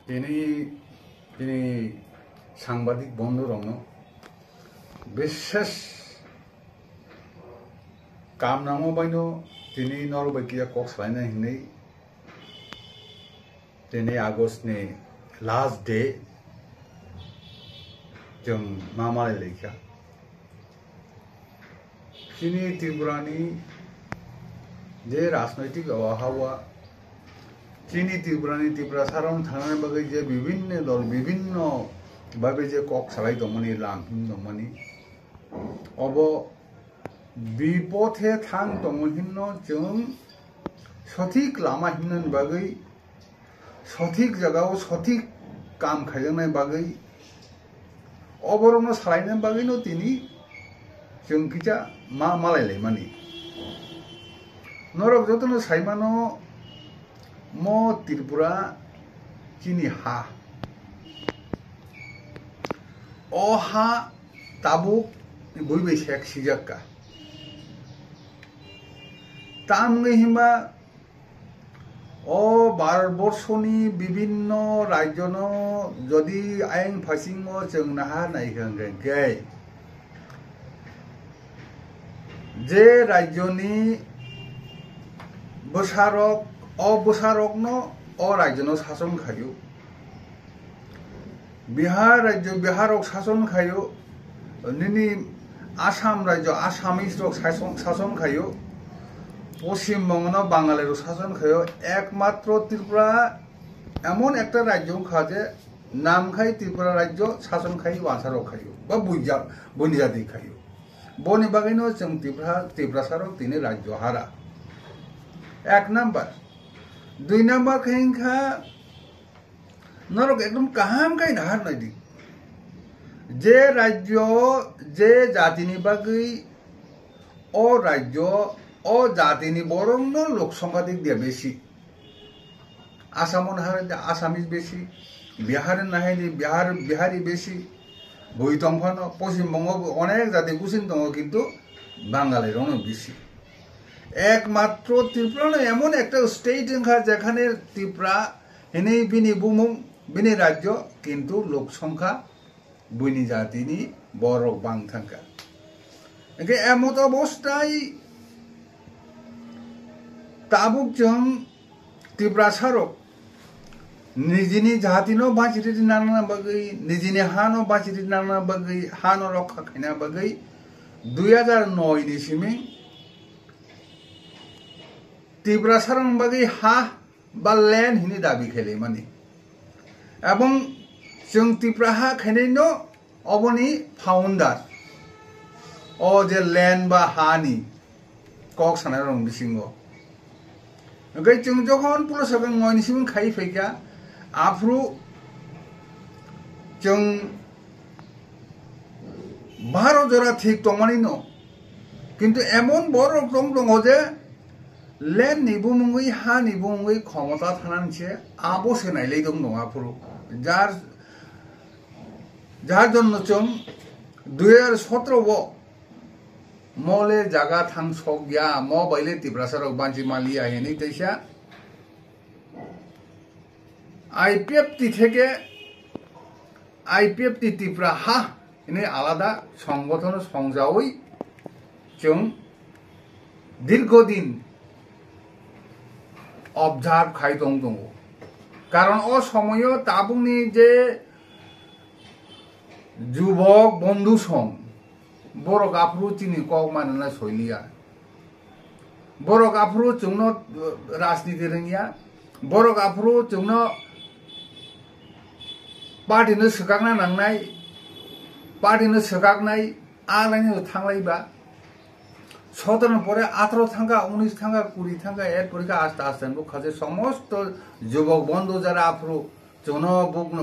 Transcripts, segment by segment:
তিনি সাংবাদিক বন্ধুরং বিশেষ কাম নামो বাইনো তিনি नरबेकिया कक सालायनाय हिनै दिनै आगस्टनि लास्ट डे जों मा मालायलायखा दिनै त्रिपुरानि जे राजनैतिक आबहावा दिनै त्रिपुरानि त्रिपुरासाराव थांनाय बागै जे विभिन्न दल विभिन्न भाबे जे कक सालाय दंमोन लामहिम दंमोन अब विपथे थां दंमोन जों सठिक लामा हिमन बागै सठिक जगह सठिक काम खायजोंनाय बागै अबरनो सालायनाय बागैनो दिनै जों किजा मा मालायलाय माने नरक जतनो साइमानो म त्रिपुरा किनि हा ओ हा ताबुक बयबो सेक सिजाक्का तामु हिमा ओ भारतबर्षनि विभिन्न राज्यनो जदि आइन फासिंगो जों नाहा नायखांगे जे राज्यनि बोसारक अबोसारकनो अ राज्यनो शासन खायो बिहार राज्य बिहारक शासन खायो निनि आसाम राज्य आसामिस रक शासन खायो पश्चिम बंगनो बांगालेर शासन खायो एकमात्र त्रिपुरा एमन एक राज्य खाजे नाम खाई त्रिपुरा राज्य शासन खाई वासारक खायो बा बनि जाति खायो बनि बागैनो जों त्रिपुरासारक दिनै राज्य हारा एक नंबर दुई नंबर कहिंखा नरक एकदम काहाम काई नाहार नायदि जे राज्य जे जातिनि बागै ओ राज्य ओ जातिनि बरंनो लोक संख्या दिक दिया बेसी आसामन हारे आसामिस बेसी बिहार नाहायनि बिहारी बेसी भुइतंफानो पश्चिम बंग अनेक जाति गुसिन दङ किन्तु बांगालिरनो बेसी एकमात्र त्रिपुरा एमन एक स्टेट ओंखा जेखाने त्रिपुरा हिनै बिनि बुमुं बिनि राज्य किन्तु लोक संख्या बुनि जातिनि बरक बांथांखा एके एमत अवस्थाय ताबुकजों त्रिपुरासारक निजिनि जातिनो बांचिरि नाना बागै निजिनि हानो बांचिरि नाना बागै हानो रक्षा खायना बागै 2009 नि सिमिं त्रिपुरासारक बागै हा बा लैंड हिनि दाबि खेले माने एवं जों तिप्राहा खायनो अबनि फाउंडार ओ जे लैंड बा हानि कक सानाय रं बिसिंगो ओंखाय जों जखन पुलिसजों नयनिसिम खाय फैगा आफ्रु जों 12 जरा ठीक दंमानि न किन्तु एमन बर दङ जे लैंड निबुमुङै हा निबुमुङै क्षमता थानानैसो आबसे नायलाय दं नङा आफ्रु जार जन्म जों 2017 मले जागा थां सग्या म बाइले त्रिपुरासारक बांची मालिया हेनि तैसा Ipft থেকে Ipft Tipraha ini আলাদা সংগঠন সংজাওই जों দীর্ঘদিন অবজার্ভ খাই দং কারণ ও সময় তাবুনি যে যুবক বন্ধু সং বড় গাফরু চিনি কক মাননা শৈলিয়া বড় গাফরু जोंन राजनीति रोंगिया बड़ गाफरु जोंन पार्टीनो सोगांना नांनाय पार्टीनो सोगांनाय आलायनो थांलायबा 17 পরে 18 थांगा 19 थांगा 20 थांगा এর পরীক্ষা আস্তে আস্তে খাজে সমস্ত যুবক বন্ধু যারা আফরু जोंन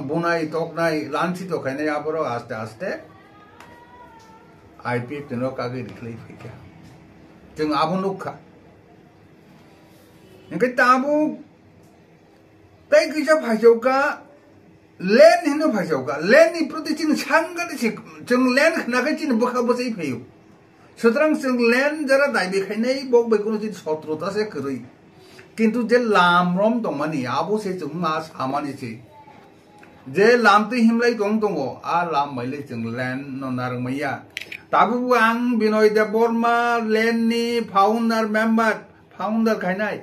बुनाय तकनाय लांचित खायनाय आबरो आस्ते आस्ते Ipft नो कागे रिख्लै फैया जों आबो नुखा ओंखाय ताबु तै गैजा फाइजौका लैंड हिनो फाइजौका लैंड नि प्रति जों सांगादि जों लैंड खानाखै जों बखा बसै फैयो सुतरां जों लैंड जरा दाइबे खायनाय बक बेखौनो जों 17 से खरै किन्तु जे लामरम दंमानि आबो से जों मा सामानि से जे लामते हिमलाई दं दङ आ लाम माइले जों लेन न नारं मैया ताबु आं बिनय देबबर्मा लेननि फाउन्डार खायनाय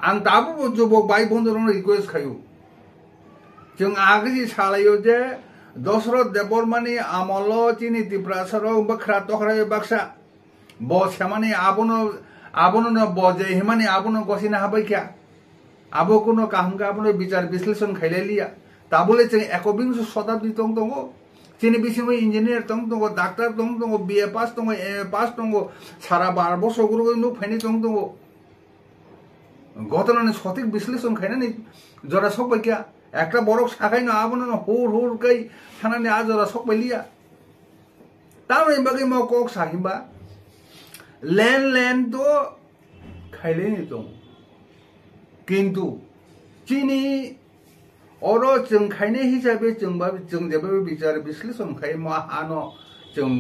आं ताबु जुबक बाय बन्दरं रिक्वेस्ट खायो जों आगि सालायो जे दशरथ देबबर्मानि आमल चिनि तिप्रासर बखरा तखरा बाक्सा ब सेमानि आबनो न बजे हिमानि आबनो गसिना हाबाय क्या आबो कुनो काहंगा आबनो विचार विश्लेषण खायले लिया ताबुले जों एकबिंश शताब्दी दं दङ चिनि बिसिङै इन्जिनियार दं दङ डाक्टर दं बिए पास दङ एमए पास दङ सारा 12 বছর गुरु नु फाइनि दं घटनानि सঠিক বিশ্লেষণ खायनानै जरा सकबाय क्या একটা বরক সাকাইনো आबनो हुर कै थानानै आ जरा सकबाय लिया तामै बागै म कक साहिबा लेन तो खायलेनि दं किन्तु चिनि अरो जों खायनाय हिसाबै जों जेबो बिचार विश्लेषण खाय मा हानो जों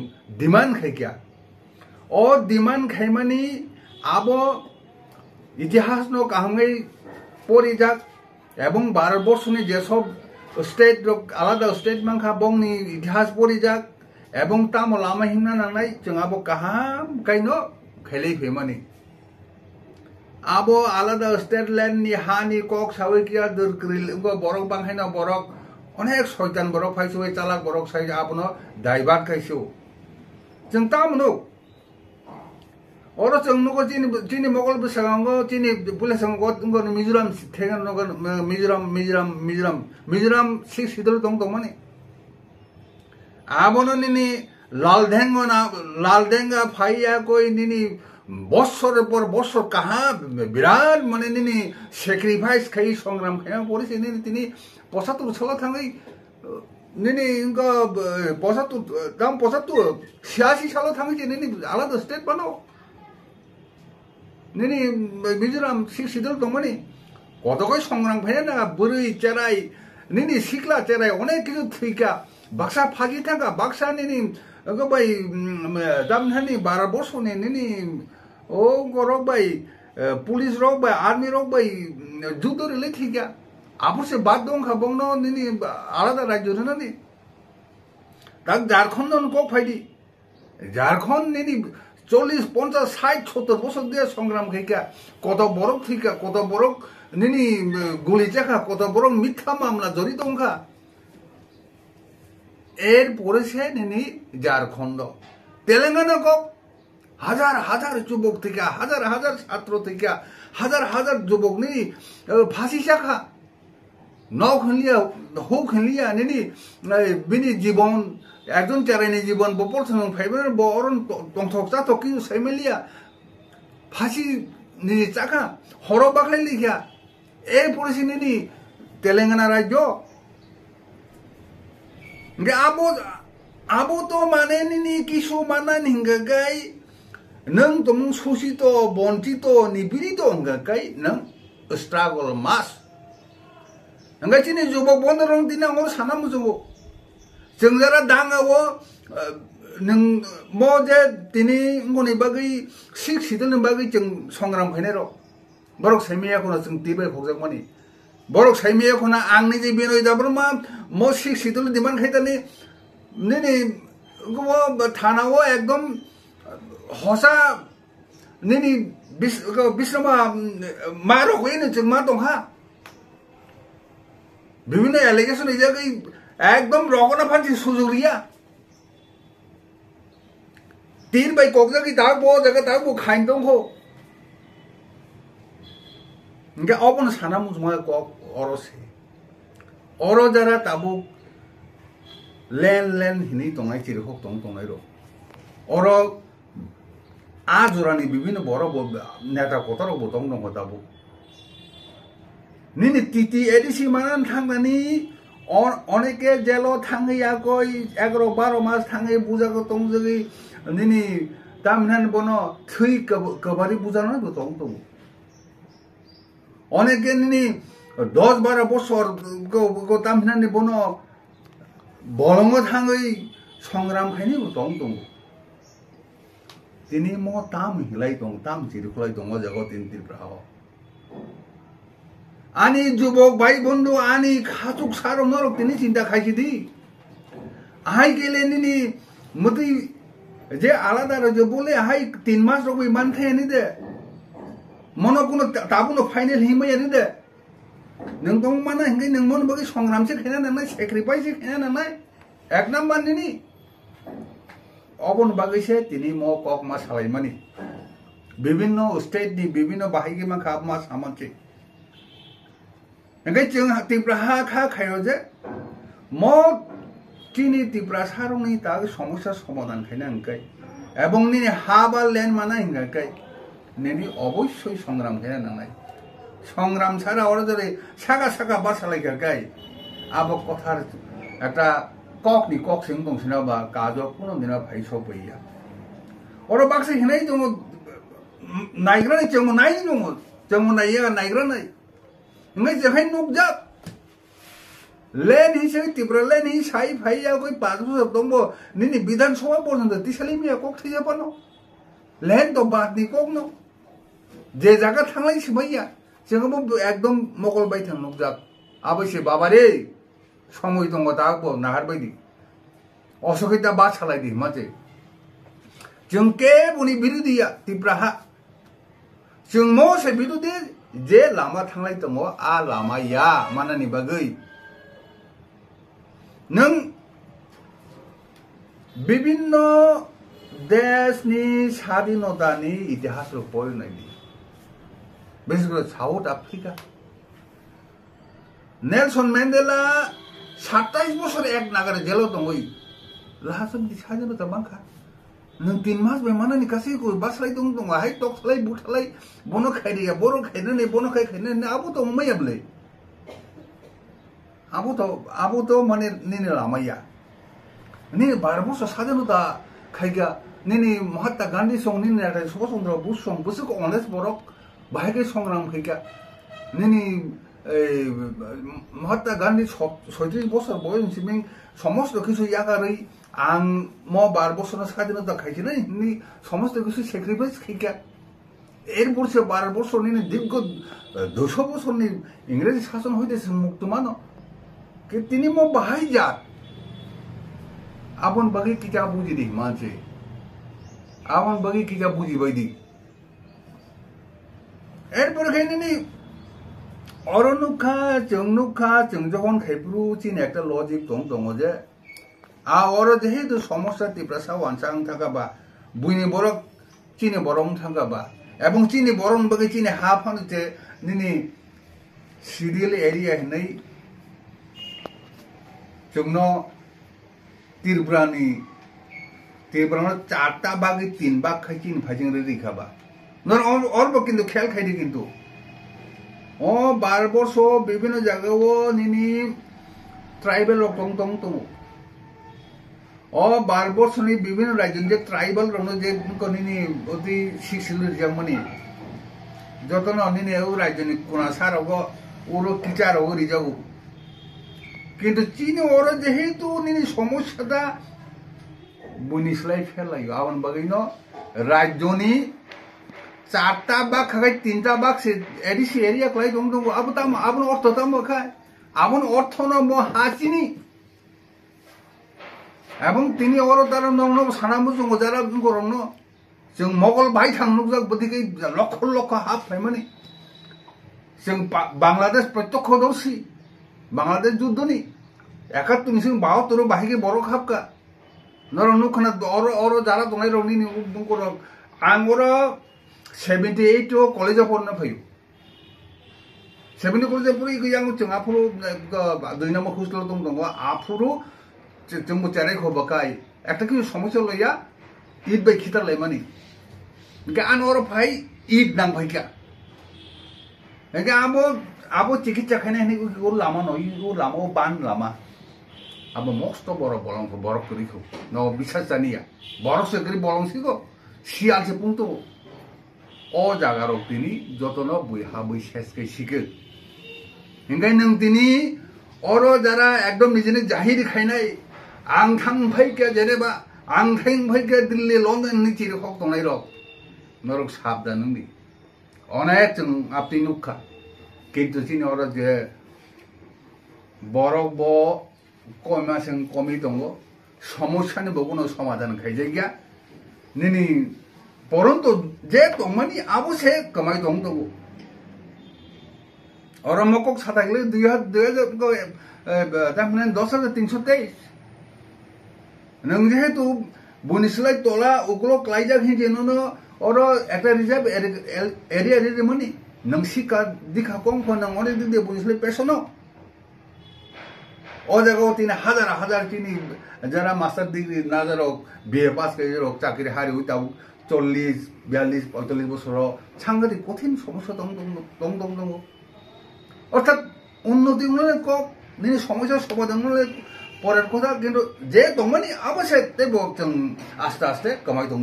डिमान्ड खाय क्या ओ डिमान्ड खायमानि आबो इतिहास नो काहंगै परिजाक एवं भारतबर्षनि जे सब स्टेट आलादा स्टेट मांखा बंनि इतिहास परिजाक एवं तामो लामा हिमना नांनाय जों आबो काहाम कायनो खायलै फेमानि आबो आलादा स्टेट लैंड नि हानि कक सावै किया दरक्रिल बरक बांहायना बरक अनेक शयतान बरक फायसोय चालाक बरक साइ आबनो दाइबाद खायसो जों तामनो और जों नुगो चिनि मोगल बिसांगो चिनि पुलिसंगो गो मिजोराम थेगन नगो मिजोराम सिक्स सिदल दं माने आबनो निनि लालदेंगा फाइया कोई निनि बছরের পর বছর কাহা বিরাট মানে নিনি স্যাক্রিফাইস খাই সংগ্রাম খাইনা পড়েছে নিনি তিনি 75 সালে থাঙ্গই নিনি ইনকা 75 দাম 75 86 সালে থাঙ্গই নিনি আলাদা স্টেট বানাও নিনি মিজোরাম সিদল দমানি কত কই সংগ্রাম খাইনা না বড়ই চেরাই নিনি সিকলা চেরাই অনেক কিছু থিকা বাক্সা ফাজি থাকা বাক্সা নিনি গবাই দামহানি 12 বছরনি নিনি ओ गरक भाई पुलिस रक भाई आर्मी रक भाई जुद्ध रिले ठीक है आपस से बात दो खाबों ना निनी आलादा राज्य ना नी तक झारखंड न को फाइडी झारखंड निनी 40 50 60 70 বছর দিয়ে সংগ্রাম খাইকা কত বরক থিকা কত বরক নিনি গুলি চাকা কত বরক মিথ্যা মামলা জড়িত দংখা এর পরেছে নিনি झारखंड তেলেঙ্গানা কক हजार हजार जुबक थेका हजार हजार छात्र थेका हजार जुबक नि फांसी साखा नौ खनलिया हो खनलिया निनि बिनि जीवन एकजन चेराइनि जीवन बपर थं फाइबर बरन तंथक जाथक कि सैमेलिया फांसी नि चाखा हर बाखलै लिखा ए पुलिस निनि तेलेंगाना राज्य गे आबो तो माने निनि किसु माना हिंगागाय नों तुम सुसितो बन्टितो निबिरितो अंगाकाय नों स्ट्रागल मास अंगाय चिनि जुबक बन्दरं दिना और साना मुजुगो जों जरा दांगावो नों मजे दिनि ngoni bagै सिक सिदन bagै जों संग्राम खायनाय र बरक साइमिया खना जों तिबाय खगजाक मानि बरक साइमिया खना आंनि जे बिनय दाब्रमा म सिक सिदन दिमान खायतानि निनि गो थानावो एकदम हसा निनी बिस्रमा मारो होइन जों मा दं हा विभिन्न एलिगेशन इजागै एकदम रगना फान्सी सुजुरिया तीन बाई ककजागै दाग बो जगह दाग बो खाइन दंखो इनके अपन साना मुजमा कक अरसे अरो जरा ताबु लेन हिनि तंगाय चिरखक तंनाय रो अरो आजुरानि विभिन्न बड़ नेता कतर बतंग दं दाबो निनि टिटि एडिसि मानान थांनानि अनेके जेलो थांगैयाखै 11-12 मास थांगै बुजाखौ तंजगै निनि तामनान बनो थै कबारि बुजानो दं दं अनेके निनि 10-12 বছর गो तामनानि बनो बलंग थांगै संग्राम खायनि दं दं তিনি ম তাম হিলাই দং তাম জিরুখলাই দং জগত তিন তিপ্রাহ আনি যুবক ভাই বন্ধু আনি খাচুক সারো নরক তিনি চিন্তা খাইছি দি আহাই গেলে নিনি মতি যে আলাদা যে বলে আহাই 3 মাস রকম মান খাই নি দে মনে কোনো তাবুনো ফাইনাল হিমাই নি দে নং দং মানা হিঙ্গাই নং মন বগি সংগ্রামসে খাইনা নানাই স্যাক্রিফাইসে খাইনা নানাই এক নাম্বার নিনি অবন বাগিছে তিনি ম কক মা সালাই মানি বিভিন্ন স্টেট नि বিভিন্ন বাহিগি मा खाब मा सामनसे engkai जों तिप्राहा खा खायो जे म तिनी तिप्रासा रंनि ता समस्या समाधान खायना engkai এবং নিনি হাবা লেন মানা engkai নিনি অবশ্যই সংগ্রাম খায়না নানাই সংগ্রাম ছাড়া ওরা ধরে সাকা সাকা বাসালাই গাই আবো কথার একটা ককনি কক সিং দংছিনা বা কাজও কোনো দিনা ভাই সব বইয়া ওরা বাক্সে হিনাই দङ नायग्रानाय जोंबो नाय दङ जोंबो नायो नायग्रानाय ओमफ्राय जोंहाय नुकजाब लेन हिसाबै तिब्रा लेन हिसाबै फाइया गय 5 बोसोर दंबो निनि बिधान सभा पर्यन्त तिसालि मिया कक थैजाबानो लेन तो बादनि कक न जे जागा थांलाय सिबाइया जोंबो एकदम मगल बायथां नुकजाब आबैसे बाबा रे समय दङ दाबो नाहार बायदि असखैता बा सालायदि माजे जों के बुनि बिरुदिया तिप्राहा जों मोसे बिरुदि जे लामा थांलाय दङ आ लामाया मानानि बागै नों विभिन्न देशनि स्वाधीनतानि इतिहासखौ फरायनायनि बिसेस करे साउथ आफ्रिका नेलसन मेन्डेला 27 বছর এক नागारे जेलाव दङ लाहासम दि स्वाधीनता बांखा नों 3 मास बे मानानि गासैखौ बासलाय दङ हाय टकलाय बुथलाय बनो खायदिया बर' खायदने बनो खायखैने आबो तो मैयाबले आबो तो माने निने लामाया नि 12 বছর स्वाधीनता खायगा निनि महात्मा गांधी सं निनि नाथाय सुभाष चन्द्र बोस सं बोसोरखौ अनेस बरक बाहायगे संग्राम खायगा निनि महात्मा गांधी 36 বছর বয়সसिम समस्त কিছু ইয়াগাरै आं म 12 বছর স্বাধীনতা খাইছি না নি সমস্ত কিছু স্যাক্রিফাইস খাইকা এর বছর 12 বছর নি দীর্ঘ 200 বছর নি ইংরেজি শাসন হইতেছে মুক্ত মানো কে তিনি ম বাহাই যা আপন বাকি কিটা বুঝি দি মানছে আপন বাকি কিটা বুঝি বাইদি এরপর খাইনি অরনুখা जों যখন খাইপ্রু চিন একটা লজিক দङ যে और जेहेतु समस्या तिप्रासा वानसां थांगाबा बुइनि बरक चिनि बरं थांगाबा एबं चिनि बरं बगे चिनि हा फानते निनि सिडियल एरिया हिनै जोंनो तिरब्रानि 4टा बागै 3 बाग खाइ चिनि फाइजों रिखाबा नर और किन्तु खेल खाइदि किन्तु 12 বছর বিভিন্ন জায়গাও নিনি ট্রাইবেল রক দङ ओ 12 বছরনি বিভিন্ন রাজ্য যে ট্রাইবাল রনো যে কোনিনি অতি শিশিল জামনি যতন অনিনি ও রাজ্যনি কোনা সারগো ওরো কিচারো রিজাগো কিন্তু চিনি ওর যেহেতু নিনি সমস্যাটা বুনিসলাই ফেলাইও আवन বাগিনো রাজ্যনি 4টা বাগ খাই 3টা বাগ সে এডিসি এরিয়া ক্লাই দङ আবতাম আবন অর্থতাম খাই আবন অর্থন ম হাচিনি এবং তিনি ওর তারা নং সানামু जों যারা গরন जों mogol ভাই থাংনুক যাক বদিকে লক্ষ লক্ষ হাফ ফাইমানি जों বাংলাদেশ প্রত্যক্ষদর্শী বাংলাদেশ যুদ্ধনি 71 जों 72 বাহিকে বড় খাপকা নরনুখনা ওর যারা দনাই রনি বুকর আঙ্গর 78 কলেজ পড়না ফাইও 70 কলেজ পড়ি গয়াং जों আফুরো 2 নম্বর হোস্টেল দङ আফুরো जोंबो चारै खबकाय একটা কিছু সমস্যা লইয়া ঈদ বাই খিতার লাইমানি গান ওর ভাই ঈদ নাং ভাইকা এগে আবো চিকিৎসা খাইনা হেনি ও লামা নই ও লামা বান লামা আবো মস্ত বড় বলংক বড় করিখো ন বিশ্বাস জানিয়া বড় সেগরি বলংসিগো শিয়ালসে পুংতো ও জাগার তিনি যতন বইহা বই শেষকে শিখে হিঙ্গাই নং তিনি ওর যারা একদম নিজে জাহির খাইনাই आं थांफायके जेनेबा आं थांफायके दिल्ली लंडन नि चिरखक दंनाय रक नरक साबदान नंदि अनेक जों आपनि नुखा কিন্তু চিনি ওরা যে বড় ব কমাসেं কমি দङ সমস্যাनि কোনো সমাধান খাইजे गया निनि परंतु जे दंमानि आबोसे कमाय दङ दङ और मकक साथागले 10,323 नों जेहेतु बुनिसलाय तोला उग्लो क्लाइजा हिजेनो और একটা রিজার্ভ এরিয়া রেমনি नों सिका दिखा कम फन नङरे दिदे बुनिसलाय पेसनो ओ जगह तीन हजार तीनी जरा मास्टर डिग्री नाजारो बीए पास कर चाकरी हारि उताव 40 42 45 বছর সাংঘাতিক কঠিন সমস্যা দং অর্থাৎ উন্নতি কক নিয়ে সমস্যা সমাধান পরের কথা কিন্তু যে দংমানি আবশ্যক তেবো जों আস্তে আস্তে কামাই দং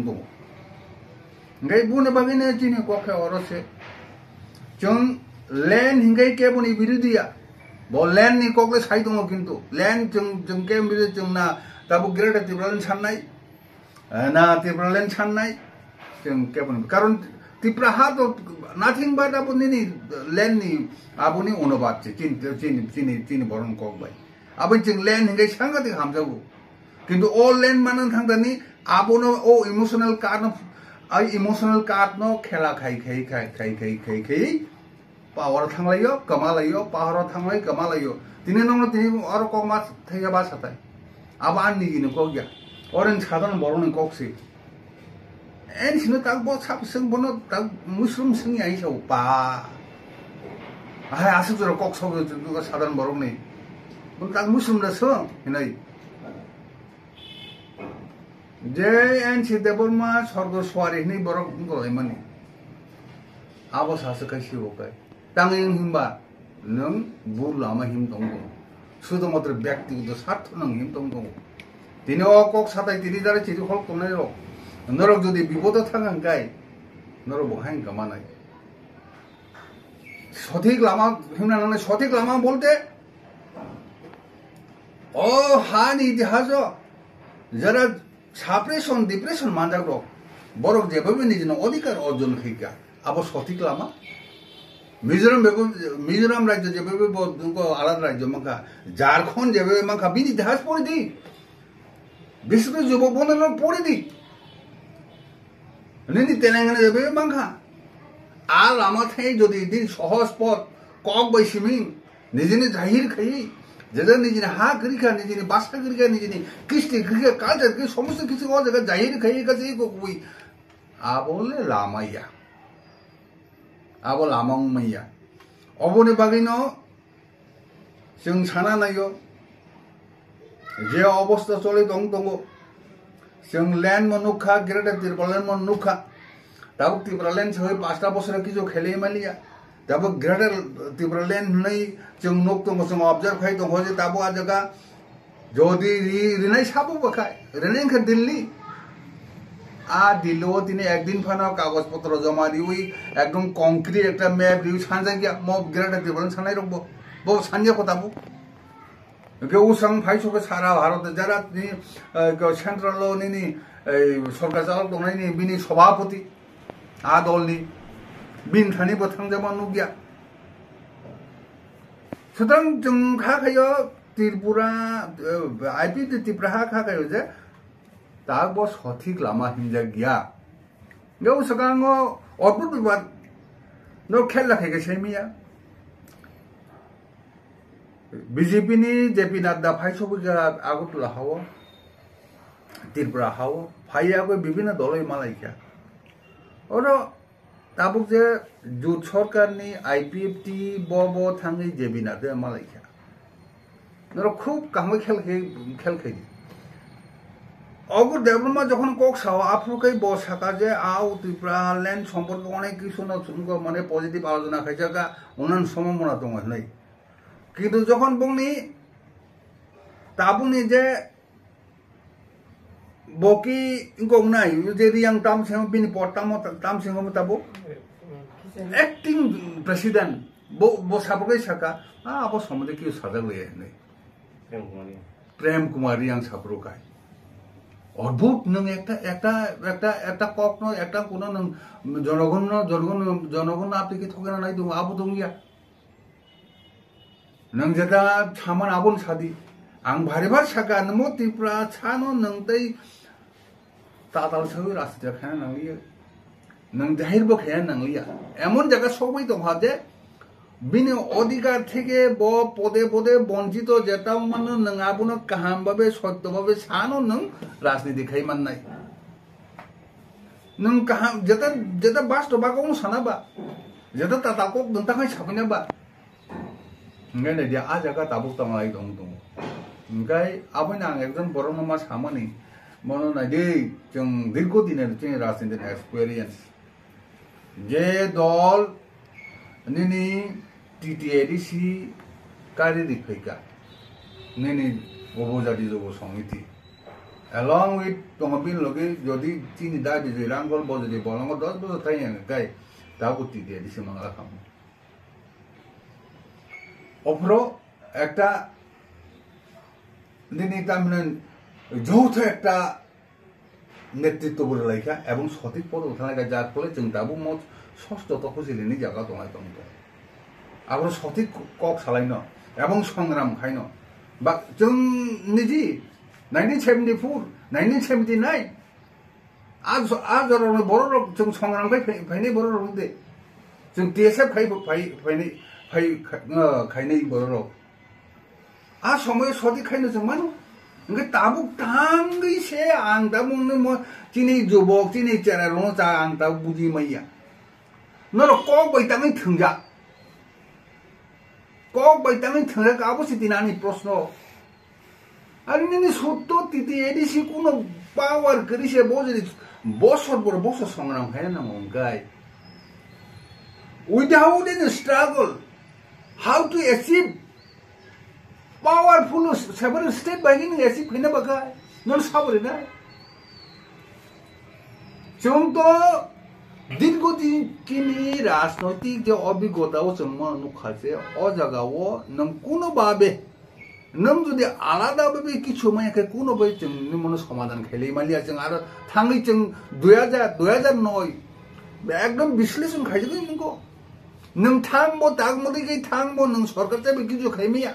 ngay buने bagine chini kokhe orose जों land hingai ke buni birudia bo land ni kokle sai dong kintu land जों ke biru जों na tabu grade tibralan channai na tibralan channai जों ke buni karon tipraha to nothing but abuni ni land ni abuni onobat chini boron kok bai abun जों land hingai sangati hamjabu kintu all land manan thangdani abono o emotional karno आई emotional card no खेला खाई power थांलायो कमालायो power थांलाय कमालायो दिने नंगनो दिने और को मा थैया बा साथाय अब आननि गिनो को गया और इन साधारण बरन कोक्सि एन सिनो ताक बो साप सिं बनो ताक मुस्लिम सिंनि आइ सौ पा आय आसु जरो कोक सब दुगा साधारण बरन नै बन ताक मुस्लिम the so हिनै J NC Debbarma स्वर्ग स्वारी नि बरक गलाय माने आबो सासे कासि बकाय तांगिं हिमबा नों बुर लामा हिम दं सुदो मात्र व्यक्तिगत स्वार्थ नों हिम दं दिने अकक साथाय तिरि दारे चिरि खल तनाय र नरक जदि बिपद थांगां गाय नरक बहाय गमानाय सঠিক लामा हिमना नाने सঠিক लामा बोलते ओ हानि इतिहास जरा সাপ্রেশন ডিপ্রেশন মানজাগ্র বরক যেভাবে নিজের অধিকার অর্জন হইকা আবার সঠিক লামা মিজোরাম রাজ্য যেভাবে আলাদা রাজ্য মাখা ঝাড়খণ্ড যেভাবে মাখা বিনি ইতিহাস পড়ে দি বিশেষ করে যুবক বন্ধুরা পড়ে দি নিনি তেলেঙ্গানা যেভাবে মাখা আর লামা থেকে যদি দিন সহজ পথ কক বাইসিমিং নিজে জাহির খাই जगह निजिने हा करिका निजिने बास्ता करिका निजिने किस्ति करिका कालचार के समस्त किसी और जगह जाहिर खाइएगा से को कोई आबोले लामाया आबो लामां मैया अबोने बागिनो जों साना नायो जे अवस्था चले दं जों लैंड मनुखा ग्रेड तिरपालन मनुखा दाबो तिरपालन सय 5टा बছর किजो खेले मालिया दाबो ग्रेटर तिब्रालैंड नै जों नक दङ जों अबजार्भ खाइ दङ जे दाबो आ जगह जदि रिनाय साबो बखाय रिनाय खा दिल्ली आ दिल्लो दिने एकदिन फाना कागज पत्र जमा दिउई एकदम कंक्रीट एकटा मैप दिउ सानजा गया म ग्रेटर तिब्रालैंड सानाय रबो बो सानजा को दाबो के उसां फाइसोके सारा भारत जरा नि सेंट्रल नि सरकार चालक दंनायनि बिनि सभापति आ दलनि बिन थानी बथां जमा नुगिया सुतरां जों खाखायो त्रिपुरा आइपिएफ्ट तिप्राहा खाखायो जे दाबो सঠিক लामा हिंजा गया बेव सगांगो अद्भुत बात नो खेला खायगे सेमिया बीजेपी नि जेपी नड्डा फाइसोबो आगरतला हावो त्रिपुरा हावो फाइयाबो विभिन्न दलै मालायखा और ताबुक जे जुट सरकारनि आइपिएफ्ट बब थाङै जेबिनादे मालायखा नर खूब कामै खेल खाइ अगुर डेभलपमा যখন কক সাও আফ্রিকাই ব সাকা যে আও ত্রিপুরা ল্যান্ড সম্পর্কে অনেক কিছু না মানে পজিটিভ আলোচনা খাইজাগা অনন সম্ভাবনা দङ নাই কিন্তু যখন বংনি তাবুনি যে বকি গংনাই যে রিয়াং তাম সেম বিনি পটাম তাম সেম তাবো एक्टिंग प्रेसिडेंट बो साबकै साका अब समझे कि साजा गए नै प्रेम कुमारी आं साब्रकाय अद्भुत नों একটা কক ন একটা কোন নং জনগণ আপনি কি থকে না নাই দङ आबो दङ या nang jada chaman abon sadi ang bharibar Saka namo Tipraha chano nang tei tatal sawi rasta khana nang liya nang jahir bo khaya nang liya emon jaga sobai to bhaje bini অধিকার থেকে পদে পদে বঞ্চিত যেটাও মানে নং আবুনো কাহাম ভাবে সত্যভাবে সানো নং রাজনীতি খাই মান নাই নং কাহাম যেটা যেটা বাস্তব বাকো সানাবা যেটা তাতাকো নংতাখাই সাফিনাবা ngai dia ajaga tabuk tamalai dong dong ngai abona ang ekjon boro nama samani mono na de jong dirgo diner jeng রাজনীতির experience je dol nini TTADC kari Rikha nini obojadi jogo samiti along with tomabil loge jodi chini da bi rangol bojadi bolong 10 বছর তাই ngai tabu TTADC mangala kham অপরো একটা nini tamne যৌথ একটা নেতৃত্ব বলে লেখা এবং সঠিক পদ উঠানো যার ফলে जों दाबो मत ষষ্ঠ তপশিলিনি জায়গা দমাই দং আবার সঠিক কক সালাইনো এবং সংগ্রাম খাইনো বা जों निजी 1974 1979 আজ বড় রক जों সংগ্রাম ফাইনি বড় রক দে जों টিএসএফ ফাইনি খাইনি বড় রক আ সময় সঠিক খাইনো जों মানো Nggak tabuk tanggi se ang tabung nemo cini jubok cini cara rono ca ang tabuk buji maya. Nolo kok bai tangi thengja. Kok bai tangi thengja kabo si tinani prosno. Ari nini sotto TTADC kuno power keri se bojeri bosor bor bosor songram kaya na mongkai. Without any struggle, how to achieve powerful several state banking ऐसी फिरने बका non साबरे ना जों तो दिन को दिन किनी राजनीतिक जो अभिज्ञता वो जों मानु खासे ओ जगह वो नम कुनो बाबे नम जुदि आलादा बाबे किछु माय के कुनो बाय जों निमनो समाधान खेले मालिया जों आरो थांगै जों 2009 एकदम विश्लेषण खाइजो नंगो नों थांबो दागमदि गै थांबो नों सरकार जाबे किछु खाइमिया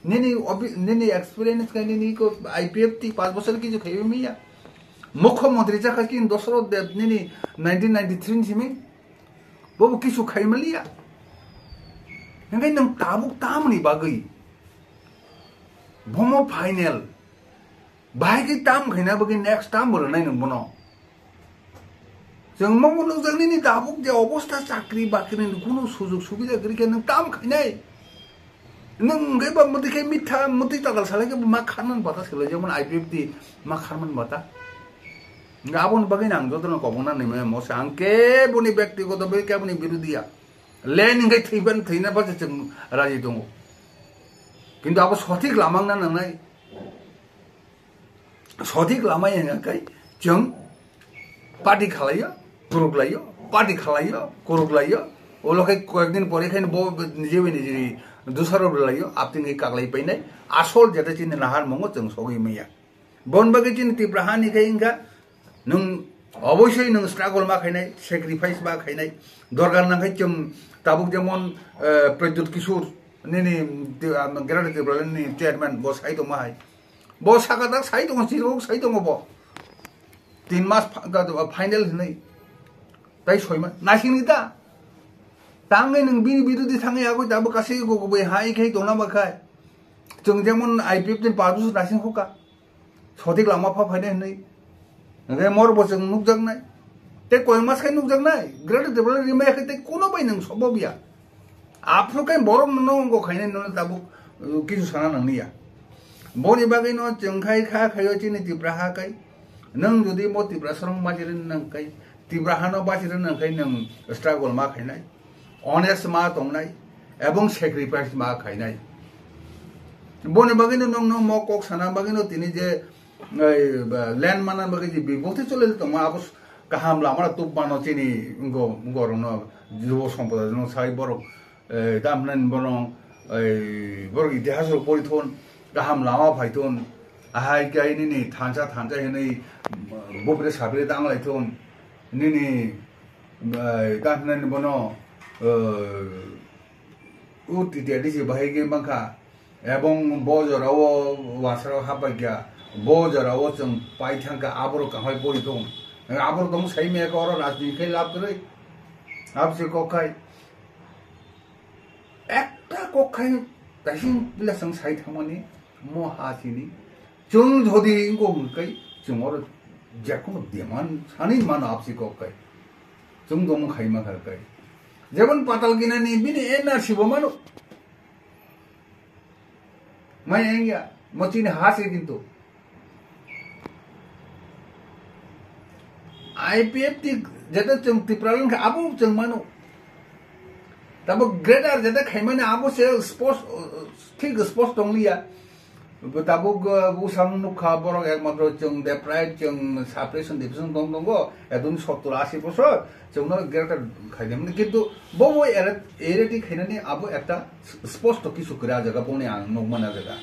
Nini experience kan nini ko Ipft 5 বছর কিছু খাইবে মিয়া মুখ্যমন্ত্রী জাকা কিন দশরথ দেব nini 1993 সিমি ববু কিছু খাইমালিয়া ngai nang tabuk tamni bagai bomo final baigi tam khaina bagi next tam bor nai nang bono जों ममनो जों nini tabuk je অবস্থা চাকরি বাকরি কোনো সুযোগ সুবিধা করি কেন tam খাইনাই nung gay ba muti kay mitha muti tagal salay ke makharman bata sila jemon Ipft makharman bata ngabon bagay nang jodron kobona nime mo sangke boni ব্যক্তিগত be ke boni birudia len ngai thiban thina ba जों raji dong কিন্তু আবার সঠিক লামাং না নাই সঠিক লামাই ngakai जों party খালাইয়া পুরুকলাইয়া party খালাইয়া করুকলাইয়া ওলকে কয়েকদিন পরে খাইন বো নিজে নিজে दूसरा लाइयो आपतिंग कागलाई पैनाय आसल जेटा चिनि नाहार मंगो जों सगै मैया बनबागे चिनि तिप्राहा नि खाइंगा नों अवश्य नों स्ट्रागल मा खाइनाय सैक्रिफाइस मा खाइनाय दरगार नांखाय जों ताबुक जेमन प्रद्युत किशोर निनि ग्रेड तिप्राहानि चेयरमैन बो साइ दं माहाय बो साका दा साइ दं जिरो साइ दं बो 3 मास फाइनल नै ताइ सयमा नासिनि दा Tangai nang bini biru di tangai aku tabu kasih ko Kubui hai kai dona bakai. जों जेमन Ipft 5 বছর নাসিং होका सঠিক लामा फा फायनाय नै ngai mor bo जों नुकजांनाय ते कय मास खाय नुकजांनाय ग्रेड डेभलप रिमाय खाय कोनो बाय नों सबबिया आपरो काय बरम नंगो खायनाय न ताबु किसु साना नंनिया बनि बागै न जों खाय खा खायो चिनि तिप्राहा खाय नों जुदि म तिप्रासरं माजिरन नं खाय तिप्राहा न बाजिरन नं खाय नों स्ट्रागल मा खायनाय honest ma tongnai ebong sacrifice ma khainai bone bagino nong no mo kok sana bagino tini je land mana bagi je bibote chole to ma abos kaham lamara tup mano chini ngorong no jubo sompoda no sai borok damnan borong borok itihas ro porithon kaham lama phaithon ahai kai ni thansa henai bobre sabre danglai thon ni damnan bono uti si bahigi bangka ebong bojarawo wasaro habagya bojarawo chung paithangka abro kahai bori dong abro dong sai me ka oro rajni kai lab kare abse kokai ekta kokai dasin bilasang sai thamani mo hasini chung jodi ingo kai chung oro jakun deman sani man abse kokai chung dom khai ma kai जेबन पातल किना नि बिनि NRC बमानो मैं आएंगे मचीने हासे किंतु IPF जदा चंग तिप्रालन का आबो चंग मानो तब ग्रेटर जदा खाइमाने आबो से स्पोर्ट्स ठीक स्पोर्ट्स टंगलिया तब उसाम नुखा बरक एकमात्र चंग दे प्राइड चंग साप्रेशन डिविजन दंगो एदुन 70-80 বছর जोंनो ग्रेटर खाइदेमन किंतु बबो एरेटी खाइनानि आबो एकटा स्पष्ट किछु करा जगह बने आं नगमाना जगह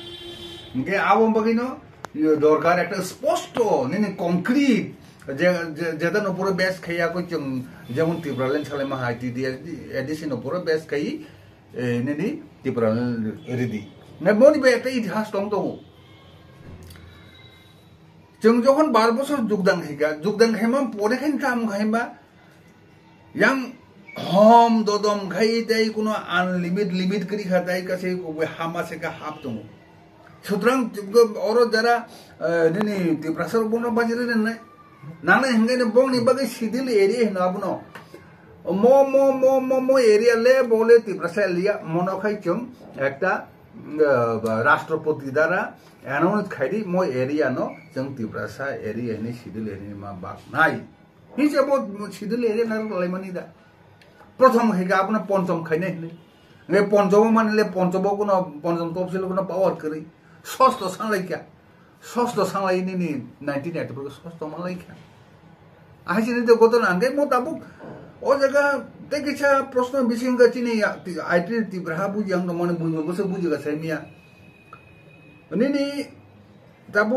के आबो बगिनो दरकार एकटा स्पष्ट निनि कंक्रीट जेदन पुरो बेस खाइया को जों जेमन तिब्रालेन सालायमा हाइटि एडिशन पुरो बेस खाइ निनि तिब्रालेन रेडी ने बनि बे एकटा इतिहास दं जों जखन 12 বছর जुगदान खाइमा परे खाइन काम खाइमा yang hom dodom khai dai kuno limit kri khatai kase ko hama se ka hap tung sutrang oro jara nini tiprasar bono bajire ne nana hengai ne bong ni bagai sidil area na buno mo area le bole tiprasa liya mono khai chung ekta রাষ্ট্রপতি দ্বারা announce খাইদি mo area no chung tiprasa area ni sidil area ma bak nai हिसाब schedule area नार लाइमानि दा प्रथम हेगा आपना पंचम खाइने ने पंचम मानले पंचम कोनो पंचम तफसिल कोनो पावर करी षष्ठ सांलाइनि नि 1980 को षष्ठ मालाइखा आइसिनि त गत नांगे मोताबुक ओ जगह तेकिसा प्रश्न बिसिंग गचिनि आइटि तिब्राहा बुजियां दमन बुजिगोसो बुजिगा साइमिया नि ताबु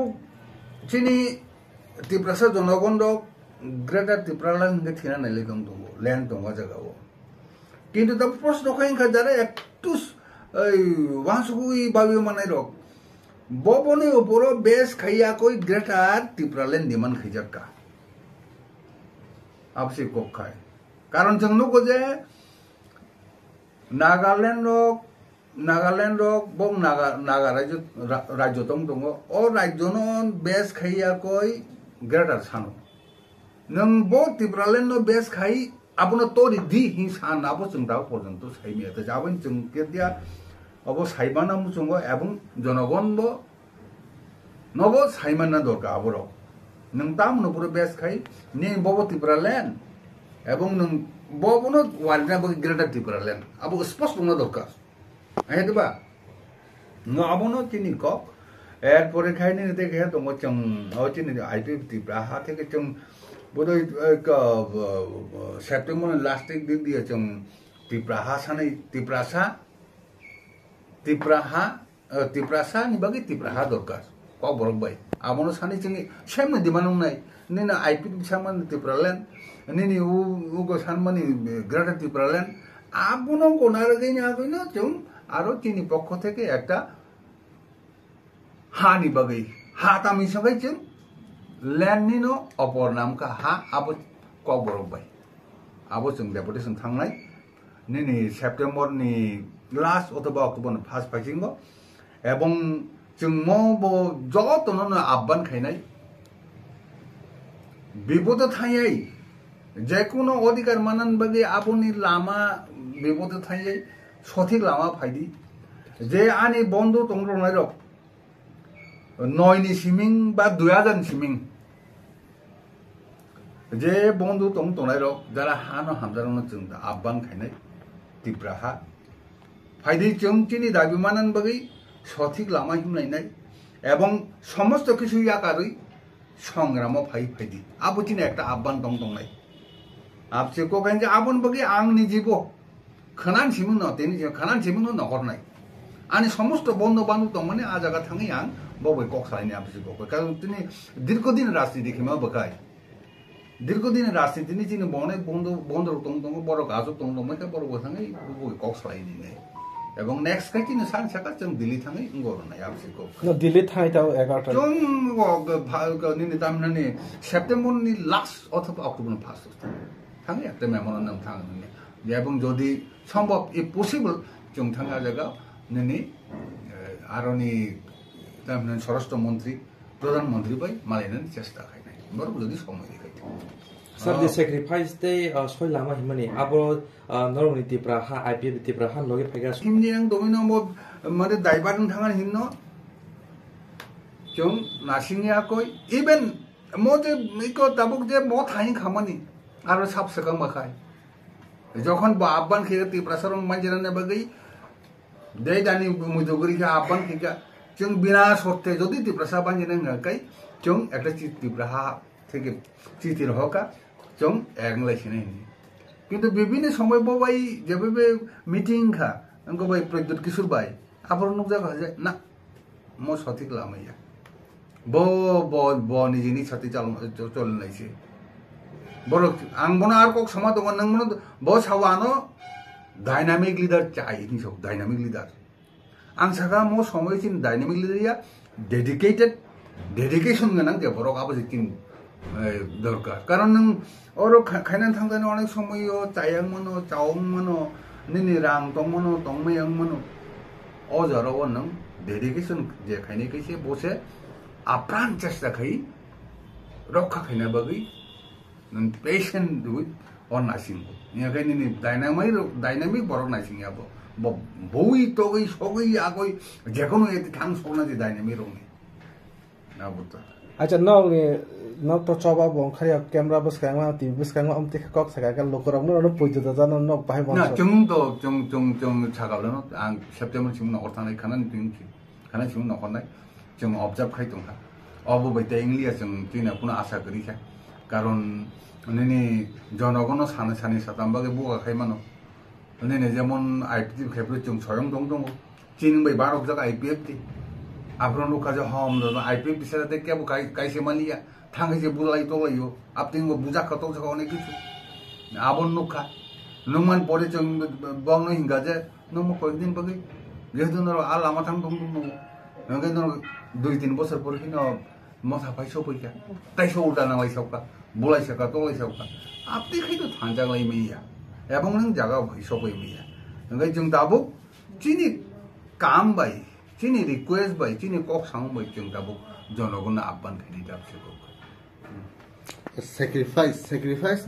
चिनि तिब्रासा जनगण ग्रेटर तिप्रालन के थिना नले दं लैंड दं जगह किंतु तब प्रश्न खाइन खजारे एकटुस वासुगुई बाबी माने रक बबने उपरो बेस खैया कोई ग्रेटर तिप्रालन दिमान खैजका आपसे को खाय कारण जंगनो को जे नागालैंड रक बम नागा राज्य दं ओ राज्य नो बेस खैया कोई ग्रेटर सानो नों बो तिब्रालेन नो बेस खाई आपनो तोरी दी हिंसा नाबो जों दा पर्यंत साइमिया त जाबन जों केदिया अब साइबाना मुचंगो एबं जनगण बो नबो साइमाना दरका आबरो नों ताम नो पुरो बेस खाई ने बबो तिब्रालेन एबं नों बबो नो वालना बो ग्रेटर तिब्रालेन अब स्पष्ट न दरका हेदबा न आबनो चिनि क एर परे खाइने देखे दङ जों ओ चिनि आइपीएफ तिब्राहा থেকে जों बोधय सेप्टेम्बर लास्ट दिन दिया जों तिप्राहा सानै तिप्रासा नि बागै तिप्राहा दरकार क बरक बाय आमनो सानै जोंनि सेम दिमानং नाय निना आइपीएफ सामान तिप्रालेन निनि उगो सानमानि ग्रेटर तिप्रालेन आबनो कोनार गैना गैना जों आरो चिनि पक्ष থেকে একটা हानि बागै हा तामि सबै जों लैंडनिनो अपर नाम का हा अब कबरक बाय अब जों डेपुटेशन थांनाय निनि सेप्टेम्बर नि लास्ट अथवा अक्टोबर नि फार्स्ट फाइजिंगो एबं जों मबो जतनो आबान खाइनाय बिबद थायै जेकुनो अधिकार मानन बागै आबुनि लामा बिबद थायै सठिक लामा फाइदि जे आनि बन्धु तंग्रनाय रक नयनि सिमिं बा 2000 सिमिं जे बन्धु तंनाय रक जरा हानो हामजारनो जों आबान खाइनाय तिप्राहा फाइदि जों चिनि दाबि मानन बागै सठिक लामा हिमलायनाय एवं समस्त किछु याकारै संग्राम फाइदि आबुचिनि एकटा आबान दंनाय आपसे को गंजे आबन बागै आं निजिबो खनान सिमन न तेनि खनान सिमन न हरनाय आनि समस्त बन्धु बानु दं माने आ जागा थाङै आं बबे कक सालायनि आपसे को कारण तिनि दीर्घदिन राजनीति खेमा बकाय दीर्घदिन राजनीतिनि जिनि बने बन्धु दं बरक आजो दं माने बरक थाङै बबे कक सालायनि नै এবং নেক্সট কাই চিনি सान साका जों दिल्ली थाङै गरनाय आबसिखौ दिल्ली थाङै ताव 11 जों निनि तामनानि सेप्टेम्बरनि लास्ट अथवा अक्ट'बरनि फार्स्ट थाङै একটা মেমোরেন্ডাম थाङै এবং যদি সম্ভব if possible जों थाङा जायगा निनि आरनि तामनानि স্বরাষ্ট্র মন্ত্রী প্রধানমন্ত্রী বাই মালাইনাनि চেষ্টা খাইনাय बरं যদি সময় দেখাইতে Sir, the sacrifice day soy lama himani abo normally Tipraha Ipft Tipraha loge phagas himni ang domino mo mare daibarung thangan hinno jong nasingya koi even mo je iko tabuk je mo thain khamani aro sap sakang makai jokhon ba abban khega Tiprasarong manjirane bagai dei dani mujogri ka abban khega jong bina sorte jodi Tiprasa banjine ngakai jong ekta Tipraha থেকে চিঠির হকা जों एंग्लाइसिने किन्तु विभिन्न समय bye जेबे meeting खा अंगो bye Pradyut किशोर bye आपर नुजा गजे ना मो सथिक लामैया बो निजिनि सथि चलनायसे बरो आं बना आर कक समा दङ नों मन बो सावानो डायनामिक लीडर चाहि नि सब डायनामिक लीडर आं सागा मो समय सिन डायनामिक लीडरया डेडिकेशन गोनां जे बरो आबो जितिन दरकार कारण नों अरो खायना थांगानो अनेक समयो चायां मनो चावं मनो निनि रां दं मनो दंमयां मनो अजराव नों डेडिकेशन जे खायने कैसे बसे आप्रान चेष्टा खाई रक्षा खायना बगै नों पेशेंट विथ अन नासिं नियाखै निनि डायनामिक बरक नासिं याबो बौइ तगै सगै आगै जेखोनो एति थां सना जे डायनामिक रंनि ना बुता अच्छा नौ तो चौबा बों खरिया कैमरा बस कांगा टीवी बस कांगा अमते कक सका का लोकरम न पुजो त जान न बाहे बन ना जों छागाबल न आं सेप्टेम्बर सिम न अर्थानै खाना सिम न खनाय जों अबजार्भ खाइ दंहा अबो बायते इंलिया जों तिना कुन आशा करिखा कारण ननि जनगण सानै सातामबागे बुगा खाइ मानो ननि जेमन आइपीटी खेप्रो जों सयं दं चिन बै बारक जागा आइपीएफटी आब्रन लोकाजे हम आइपीएफ बिसराते केबो काइसे मालिया थांगे जे बुलाई तलायो आपतिंग बुजा खतौ जखा अनेक किछु आबन नुखा नोंमान परे जों बंनो हिंगा जे नों कयदिन बगै जेहदु न आ लामा थां दं नोंगे न 2-3 बছর পরে কিনো मथा फाइसो फैका ताइसो उल्टा नामाय सावका बुलाई साका तलाय सावका आपति खैतो थांजागलाय मैया एबं नों जागा भैसो फै मैया नोंगे जों दाबो चिनि काम बाय चिनि रिक्वेस्ट बाय चिनि कक सांग बाय जों दाबो जनगण आब्बान खैनि दाबसे sacrifice